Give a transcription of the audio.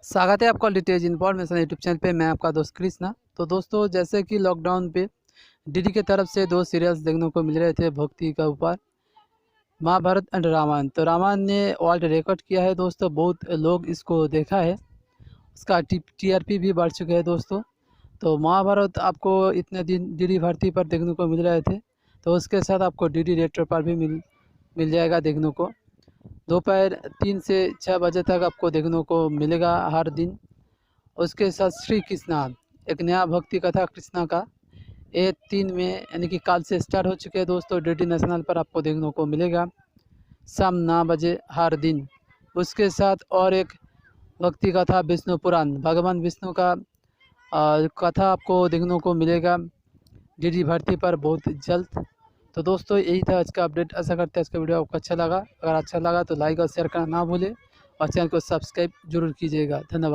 स्वागत है आपका लेटेस्ट इन्फॉर्मेशन यूट्यूब चैनल पे। मैं आपका दोस्त कृष्णा। तो दोस्तों, जैसे कि लॉकडाउन पे डीडी की तरफ से 2 सीरियल्स देखने को मिल रहे थे भक्ति का ऊपर, महाभारत एंड रामायण। तो रामायण ने वर्ल्ड रिकॉर्ड किया है दोस्तों, बहुत लोग इसको देखा है, उसका टीआरपी भी बढ़ चुका है दोस्तों। तो महाभारत आपको इतने दिन डीडी भारती पर देखने को मिल रहे थे, तो उसके साथ आपको डीडी रेट्रो पर भी मिल जाएगा देखने को। दोपहर 3 से 6 बजे तक आपको देखने को मिलेगा हर दिन। उसके साथ श्री कृष्णा, एक नया भक्ति कथा कृष्णा का, ये 3 में यानी कि कल से स्टार्ट हो चुके हैं दोस्तों। डीडी नेशनल पर आपको देखने को मिलेगा शाम 9 बजे हर दिन। उसके साथ और एक भक्ति कथा विष्णु पुराण, भगवान विष्णु का कथा आपको देखने को मिलेगा डीडी भारती पर बहुत जल्द। तो दोस्तों, यही था आज का अपडेट। आशा करते हैं आज का वीडियो आपको अच्छा लगा। अगर अच्छा लगा तो लाइक और शेयर करना ना भूलें और चैनल को सब्सक्राइब जरूर कीजिएगा। धन्यवाद।